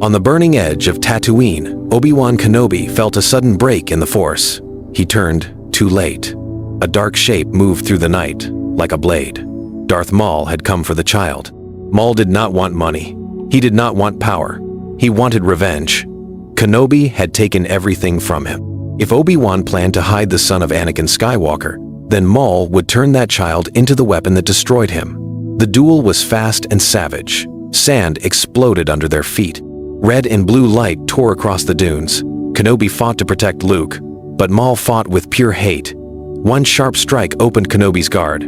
On the burning edge of Tatooine, Obi-Wan Kenobi felt a sudden break in the Force. He turned too late. A dark shape moved through the night, like a blade. Darth Maul had come for the child. Maul did not want money. He did not want power. He wanted revenge. Kenobi had taken everything from him. If Obi-Wan planned to hide the son of Anakin Skywalker, then Maul would turn that child into the weapon that destroyed him. The duel was fast and savage. Sand exploded under their feet. Red and blue light tore across the dunes. Kenobi fought to protect Luke, but Maul fought with pure hate. One sharp strike opened Kenobi's guard.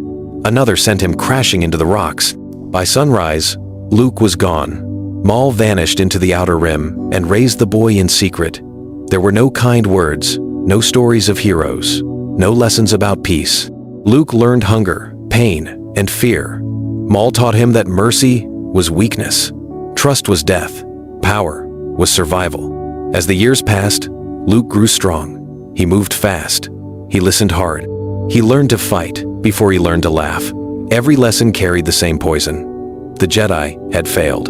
Another sent him crashing into the rocks. By sunrise, Luke was gone. Maul vanished into the Outer Rim and raised the boy in secret. There were no kind words, no stories of heroes, no lessons about peace. Luke learned hunger, pain, and fear. Maul taught him that mercy was weakness, trust was death, power was survival. As the years passed, Luke grew strong. He moved fast. He listened hard. He learned to fight before he learned to laugh. Every lesson carried the same poison. The Jedi had failed.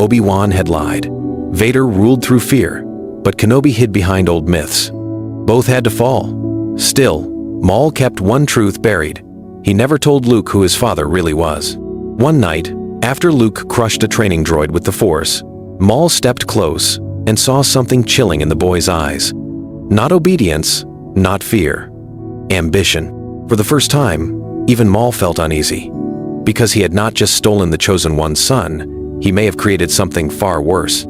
Obi-Wan had lied. Vader ruled through fear, but Kenobi hid behind old myths. Both had to fall. Still, Maul kept one truth buried. He never told Luke who his father really was. One night, after Luke crushed a training droid with the Force, Maul stepped close and saw something chilling in the boy's eyes. Not obedience, not fear. Ambition. For the first time, even Maul felt uneasy. Because he had not just stolen the Chosen One's son, he may have created something far worse.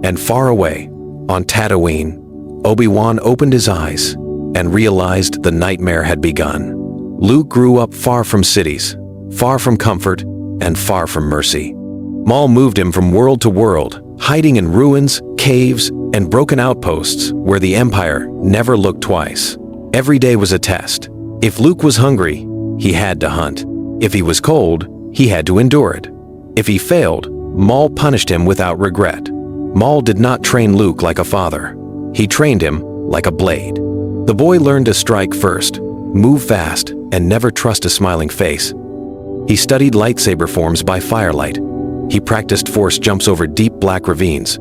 And far away, on Tatooine, Obi-Wan opened his eyes and realized the nightmare had begun. Luke grew up far from cities, far from comfort, and far from mercy. Maul moved him from world to world, hiding in ruins, caves, and broken outposts where the Empire never looked twice. Every day was a test. If Luke was hungry, he had to hunt. If he was cold, he had to endure it. If he failed, Maul punished him without regret. Maul did not train Luke like a father. He trained him like a blade. The boy learned to strike first, move fast, and never trust a smiling face. He studied lightsaber forms by firelight. He practiced force jumps over deep black ravines.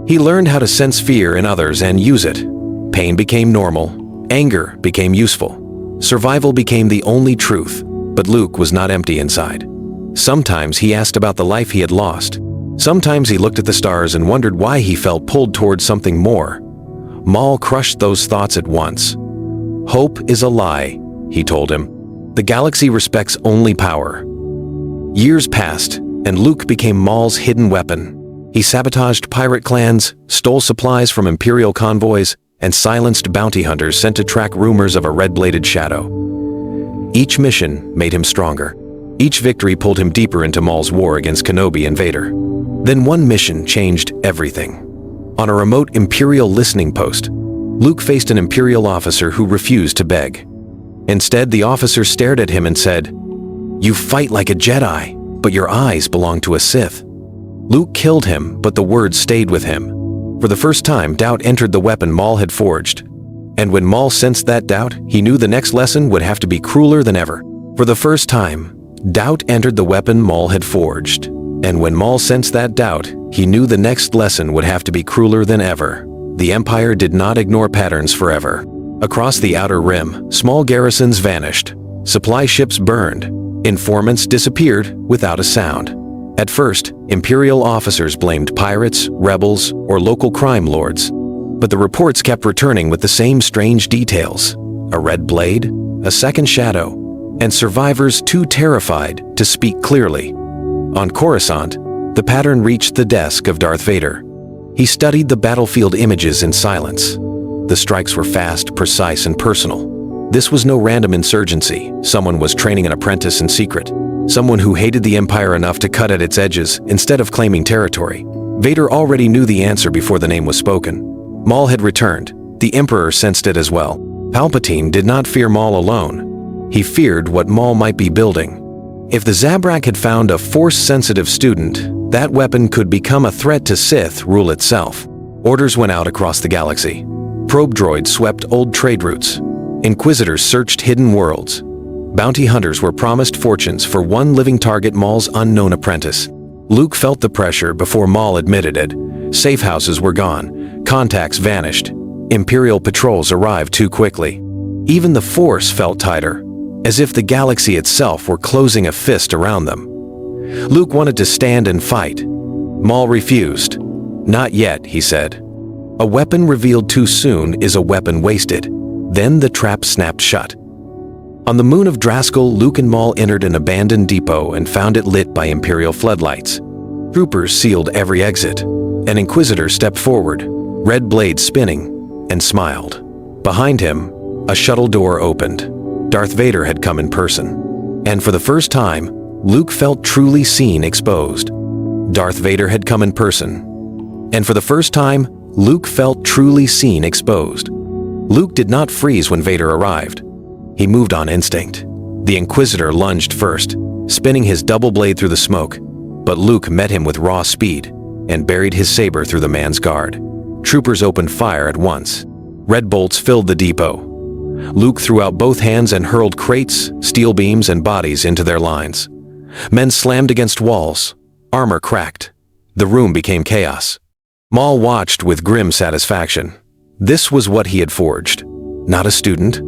He learned how to sense fear in others and use it. Pain became normal. Anger became useful. Survival became the only truth, but Luke was not empty inside. Sometimes he asked about the life he had lost. Sometimes he looked at the stars and wondered why he felt pulled towards something more. Maul crushed those thoughts at once. Hope is a lie, he told him. The galaxy respects only power. Years passed, and Luke became Maul's hidden weapon. He sabotaged pirate clans, stole supplies from Imperial convoys, and silenced bounty hunters sent to track rumors of a red-bladed shadow. Each mission made him stronger. Each victory pulled him deeper into Maul's war against Kenobi and Vader. Then one mission changed everything. On a remote Imperial listening post, Luke faced an Imperial officer who refused to beg. Instead, the officer stared at him and said, "You fight like a Jedi, but your eyes belong to a Sith." Luke killed him, but the words stayed with him. For the first time, doubt entered the weapon Maul had forged. And when Maul sensed that doubt, he knew the next lesson would have to be crueler than ever. For the first time, doubt entered the weapon Maul had forged. And when Maul sensed that doubt, he knew the next lesson would have to be crueler than ever. The Empire did not ignore patterns forever. Across the Outer Rim, small garrisons vanished. Supply ships burned. Informants disappeared without a sound. At first, Imperial officers blamed pirates, rebels, or local crime lords. But the reports kept returning with the same strange details. A red blade, a second shadow, and survivors too terrified to speak clearly. On Coruscant, the pattern reached the desk of Darth Vader. He studied the battlefield images in silence. The strikes were fast, precise, and personal. This was no random insurgency. Someone was training an apprentice in secret. Someone who hated the Empire enough to cut at its edges instead of claiming territory. Vader already knew the answer before the name was spoken. Maul had returned. The Emperor sensed it as well. Palpatine did not fear Maul alone. He feared what Maul might be building. If the Zabrak had found a Force-sensitive student, that weapon could become a threat to Sith rule itself. Orders went out across the galaxy. Probe droids swept old trade routes. Inquisitors searched hidden worlds. Bounty hunters were promised fortunes for one living target, Maul's unknown apprentice. Luke felt the pressure before Maul admitted it. Safe houses were gone, contacts vanished, Imperial patrols arrived too quickly. Even the Force felt tighter, as if the galaxy itself were closing a fist around them. Luke wanted to stand and fight. Maul refused. "Not yet," he said. A weapon revealed too soon is a weapon wasted. Then the trap snapped shut. On the moon of Draskell, Luke and Maul entered an abandoned depot and found it lit by Imperial floodlights. Troopers sealed every exit. An Inquisitor stepped forward, red blades spinning, and smiled. Behind him, a shuttle door opened. Darth Vader had come in person. And for the first time, Luke felt truly seen exposed. Darth Vader had come in person. And for the first time, Luke felt truly seen exposed. Luke did not freeze when Vader arrived. He moved on instinct. The Inquisitor lunged first, spinning his double blade through the smoke, but Luke met him with raw speed and buried his saber through the man's guard. Troopers opened fire at once. Red bolts filled the depot. Luke threw out both hands and hurled crates, steel beams, and bodies into their lines. Men slammed against walls. Armor cracked. The room became chaos. Maul watched with grim satisfaction. This was what he had forged. Not a student,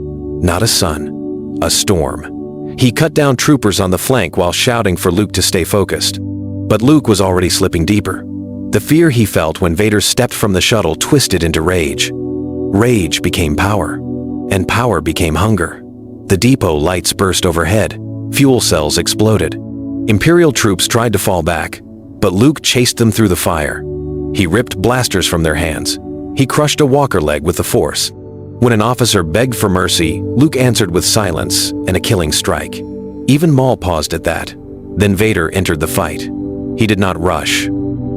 not a son, a storm. He cut down troopers on the flank while shouting for Luke to stay focused. But Luke was already slipping deeper. The fear he felt when Vader stepped from the shuttle twisted into rage. Rage became power, and power became hunger. The depot lights burst overhead. Fuel cells exploded. Imperial troops tried to fall back, but Luke chased them through the fire. He ripped blasters from their hands. He crushed a walker leg with the Force. When an officer begged for mercy, Luke answered with silence and a killing strike. Even Maul paused at that. Then Vader entered the fight. He did not rush.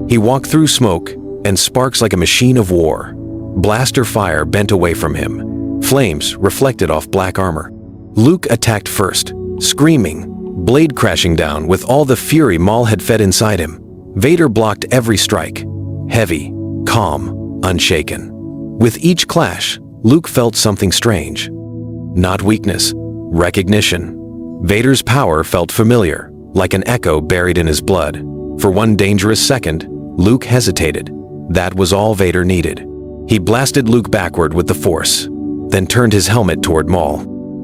He walked through smoke and sparks like a machine of war. Blaster fire bent away from him. Flames reflected off black armor. Luke attacked first, screaming, blade crashing down with all the fury Maul had fed inside him. Vader blocked every strike. Heavy, calm, unshaken. With each clash, Luke felt something strange. Not weakness, recognition. Vader's power felt familiar, like an echo buried in his blood. For one dangerous second, Luke hesitated. That was all Vader needed. He blasted Luke backward with the Force, then turned his helmet toward Maul.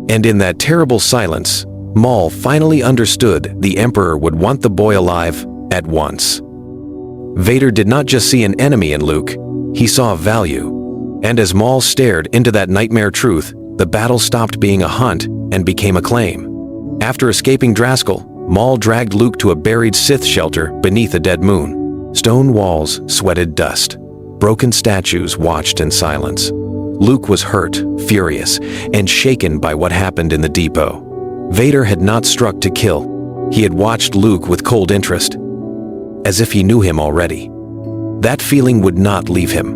And in that terrible silence, Maul finally understood the Emperor would want the boy alive at once. Vader did not just see an enemy in Luke, he saw value. And as Maul stared into that nightmare truth, the battle stopped being a hunt and became a claim. After escaping Draskell, Maul dragged Luke to a buried Sith shelter beneath a dead moon. Stone walls sweated dust. Broken statues watched in silence. Luke was hurt, furious, and shaken by what happened in the depot. Vader had not struck to kill. He had watched Luke with cold interest, as if he knew him already. That feeling would not leave him.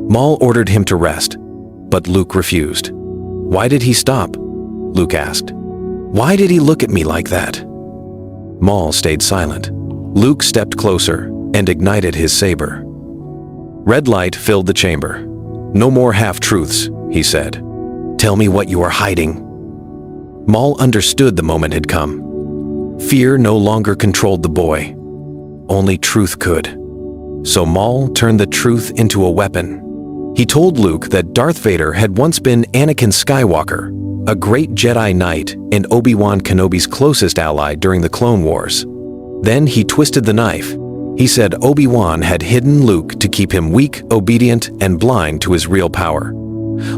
Maul ordered him to rest, but Luke refused. "Why did he stop?" Luke asked. "Why did he look at me like that?" Maul stayed silent. Luke stepped closer and ignited his saber. Red light filled the chamber. "No more half-truths," he said. "Tell me what you are hiding." Maul understood the moment had come. Fear no longer controlled the boy. Only truth could. So Maul turned the truth into a weapon. He told Luke that Darth Vader had once been Anakin Skywalker, a great Jedi Knight and Obi-Wan Kenobi's closest ally during the Clone Wars. Then he twisted the knife. He said Obi-Wan had hidden Luke to keep him weak, obedient, and blind to his real power.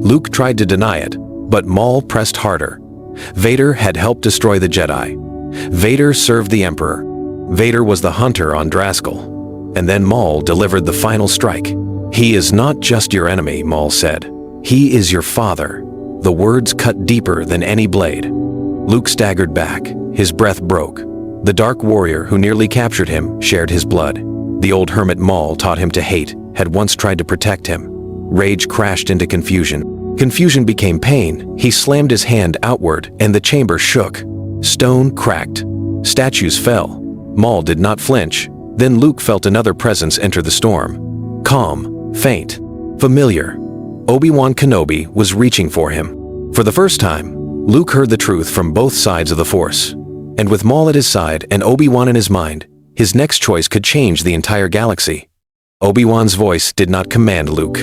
Luke tried to deny it, but Maul pressed harder. Vader had helped destroy the Jedi. Vader served the Emperor. Vader was the hunter on Draskell. And then Maul delivered the final strike. "He is not just your enemy," Maul said. "He is your father." The words cut deeper than any blade. Luke staggered back. His breath broke. The dark warrior who nearly captured him shared his blood. The old hermit Maul taught him to hate had once tried to protect him. Rage crashed into confusion. Confusion became pain. He slammed his hand outward and the chamber shook. Stone cracked. Statues fell. Maul did not flinch. Then Luke felt another presence enter the storm. Calm, faint, familiar. Obi-Wan Kenobi was reaching for him. For the first time, Luke heard the truth from both sides of the Force. And with Maul at his side and Obi-Wan in his mind, his next choice could change the entire galaxy. Obi-Wan's voice did not command Luke.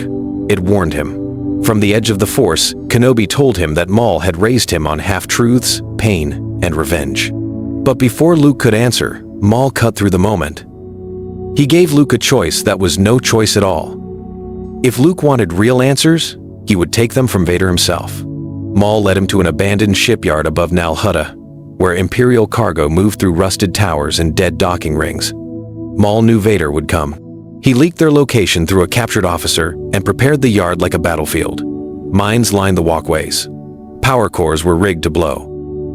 It warned him. From the edge of the Force, Kenobi told him that Maul had raised him on half-truths, pain, and revenge. But before Luke could answer, Maul cut through the moment. He gave Luke a choice that was no choice at all. If Luke wanted real answers, he would take them from Vader himself. Maul led him to an abandoned shipyard above Nal Hutta, where Imperial cargo moved through rusted towers and dead docking rings. Maul knew Vader would come. He leaked their location through a captured officer and prepared the yard like a battlefield. Mines lined the walkways. Power cores were rigged to blow.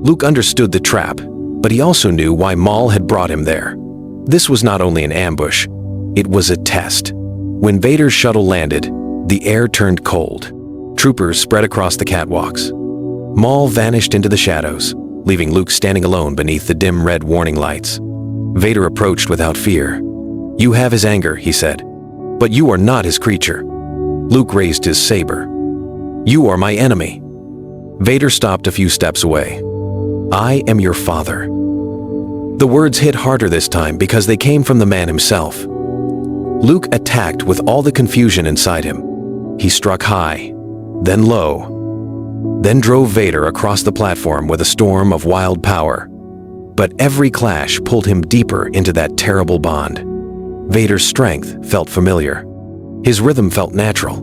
Luke understood the trap, but he also knew why Maul had brought him there. This was not only an ambush, it was a test. When Vader's shuttle landed, the air turned cold. Troopers spread across the catwalks. Maul vanished into the shadows, leaving Luke standing alone beneath the dim red warning lights. Vader approached without fear. "You have his anger," he said, "but you are not his creature." Luke raised his saber. "You are my enemy." Vader stopped a few steps away. "I am your father." The words hit harder this time because they came from the man himself. Luke attacked with all the confusion inside him. He struck high, then low, then drove Vader across the platform with a storm of wild power. But every clash pulled him deeper into that terrible bond. Vader's strength felt familiar. His rhythm felt natural.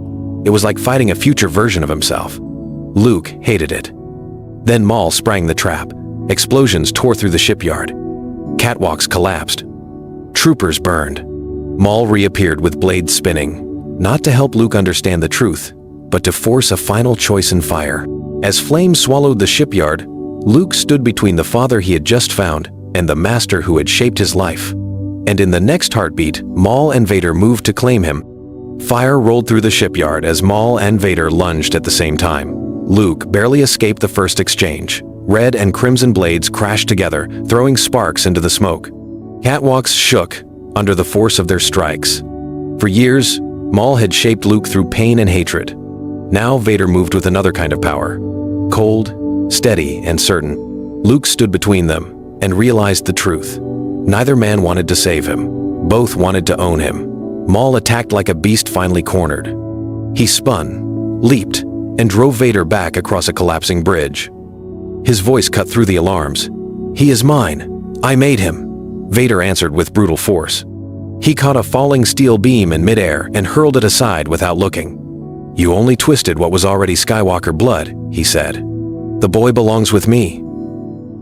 It was like fighting a future version of himself. Luke hated it. Then Maul sprang the trap. Explosions tore through the shipyard. Catwalks collapsed. Troopers burned. Maul reappeared with blades spinning, not to help Luke understand the truth, but to force a final choice in fire. As flames swallowed the shipyard, Luke stood between the father he had just found and the master who had shaped his life. And in the next heartbeat, Maul and Vader moved to claim him. Fire rolled through the shipyard as Maul and Vader lunged at the same time. Luke barely escaped the first exchange. Red and crimson blades crashed together, throwing sparks into the smoke. Catwalks shook under the force of their strikes. For years, Maul had shaped Luke through pain and hatred. Now Vader moved with another kind of power. Cold, steady, and certain. Luke stood between them and realized the truth. Neither man wanted to save him. Both wanted to own him. Maul attacked like a beast finally cornered. He spun, leaped, and drove Vader back across a collapsing bridge. His voice cut through the alarms. "He is mine. I made him," Vader answered with brutal force. He caught a falling steel beam in midair and hurled it aside without looking. "You only twisted what was already Skywalker blood," he said. "The boy belongs with me."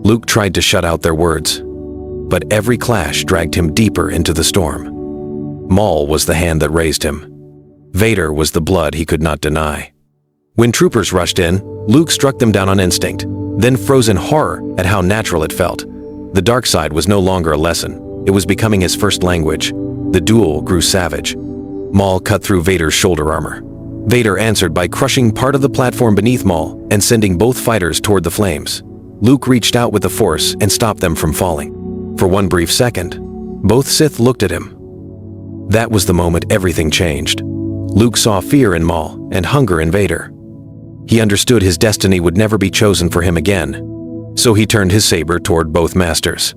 Luke tried to shut out their words, but every clash dragged him deeper into the storm. Maul was the hand that raised him. Vader was the blood he could not deny. When troopers rushed in, Luke struck them down on instinct, then froze in horror at how natural it felt. The dark side was no longer a lesson. It was becoming his first language. The duel grew savage. Maul cut through Vader's shoulder armor. Vader answered by crushing part of the platform beneath Maul and sending both fighters toward the flames. Luke reached out with the Force and stopped them from falling. For one brief second, both Sith looked at him. That was the moment everything changed. Luke saw fear in Maul and hunger in Vader. He understood his destiny would never be chosen for him again, so he turned his saber toward both masters.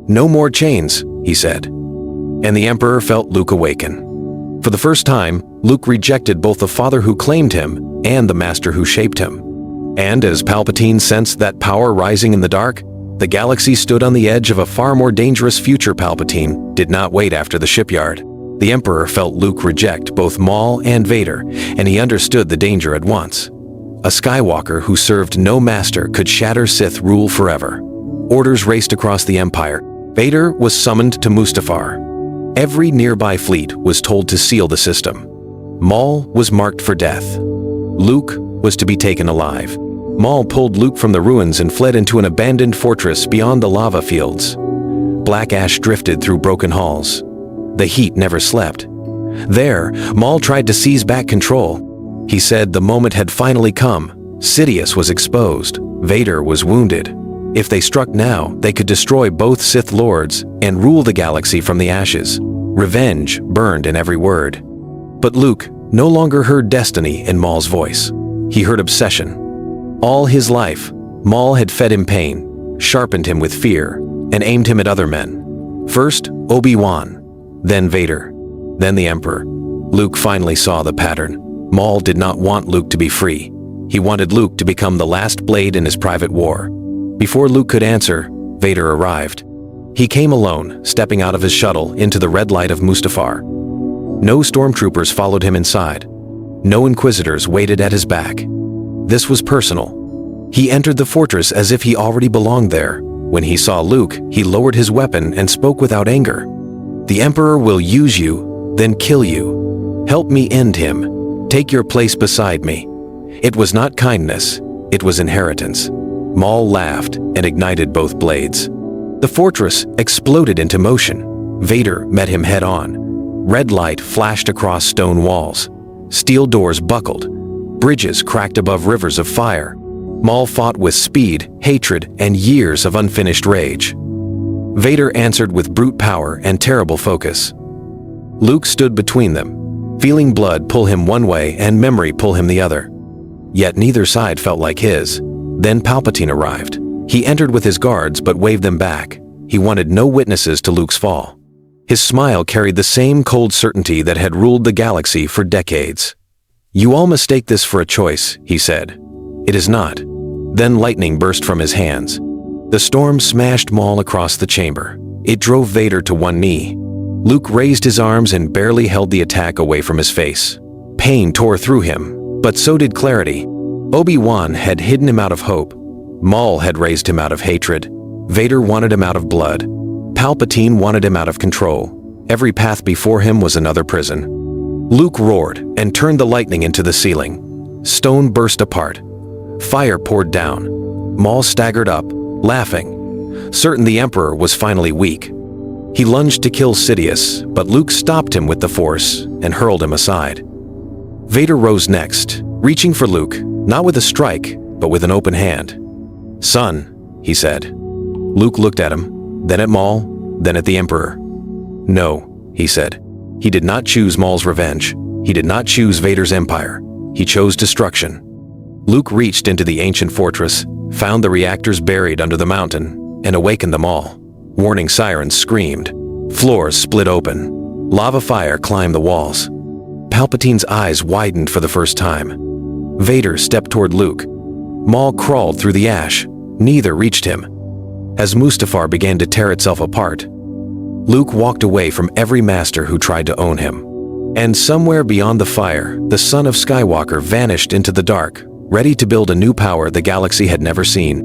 "No more chains," he said. And the Emperor felt Luke awaken. For the first time, Luke rejected both the father who claimed him and the master who shaped him. And as Palpatine sensed that power rising in the dark, the galaxy stood on the edge of a far more dangerous future. Palpatine did not wait after the shipyard. The Emperor felt Luke reject both Maul and Vader, and he understood the danger at once. A Skywalker who served no master could shatter Sith rule forever. Orders raced across the Empire. Vader was summoned to Mustafar. Every nearby fleet was told to seal the system. Maul was marked for death. Luke was to be taken alive. Maul pulled Luke from the ruins and fled into an abandoned fortress beyond the lava fields. Black ash drifted through broken halls. The heat never slept. There, Maul tried to seize back control. He said the moment had finally come. Sidious was exposed. Vader was wounded. If they struck now, they could destroy both Sith Lords and rule the galaxy from the ashes. Revenge burned in every word. But Luke no longer heard destiny in Maul's voice. He heard obsession. All his life, Maul had fed him pain, sharpened him with fear, and aimed him at other men. First, Obi-Wan, then Vader. then the Emperor. Luke finally saw the pattern. Maul did not want Luke to be free. He wanted Luke to become the last blade in his private war. Before Luke could answer, Vader arrived. He came alone, stepping out of his shuttle into the red light of Mustafar. No stormtroopers followed him inside. No inquisitors waited at his back. This was personal. He entered the fortress as if he already belonged there. When he saw Luke, he lowered his weapon and spoke without anger. "The Emperor will use you, then kill you. Help me end him. Take your place beside me." It was not kindness, it was inheritance. Maul laughed and ignited both blades. The fortress exploded into motion. Vader met him head-on. Red light flashed across stone walls. Steel doors buckled. Bridges cracked above rivers of fire. Maul fought with speed, hatred, and years of unfinished rage. Vader answered with brute power and terrible focus. Luke stood between them, feeling blood pull him one way and memory pull him the other. Yet neither side felt like his. Then Palpatine arrived. He entered with his guards but waved them back. He wanted no witnesses to Luke's fall. His smile carried the same cold certainty that had ruled the galaxy for decades. "You all mistake this for a choice," he said. "It is not." Then lightning burst from his hands. The storm smashed Maul across the chamber. It drove Vader to one knee. Luke raised his arms and barely held the attack away from his face. Pain tore through him, but so did clarity. Obi-Wan had hidden him out of hope. Maul had raised him out of hatred. Vader wanted him out of blood. Palpatine wanted him out of control. Every path before him was another prison. Luke roared and turned the lightning into the ceiling. Stone burst apart. Fire poured down. Maul staggered up, laughing, certain the Emperor was finally weak. He lunged to kill Sidious, but Luke stopped him with the Force and hurled him aside. Vader rose next, reaching for Luke, not with a strike, but with an open hand. "Son," he said. Luke looked at him, then at Maul, then at the Emperor. "No," he said. He did not choose Maul's revenge. He did not choose Vader's empire. He chose destruction. Luke reached into the ancient fortress, found the reactors buried under the mountain, and awakened them all. Warning sirens screamed. Floors split open. Lava fire climbed the walls. Palpatine's eyes widened for the first time. Vader stepped toward Luke. Maul crawled through the ash. Neither reached him. As Mustafar began to tear itself apart, Luke walked away from every master who tried to own him. And somewhere beyond the fire, the son of Skywalker vanished into the dark, ready to build a new power the galaxy had never seen.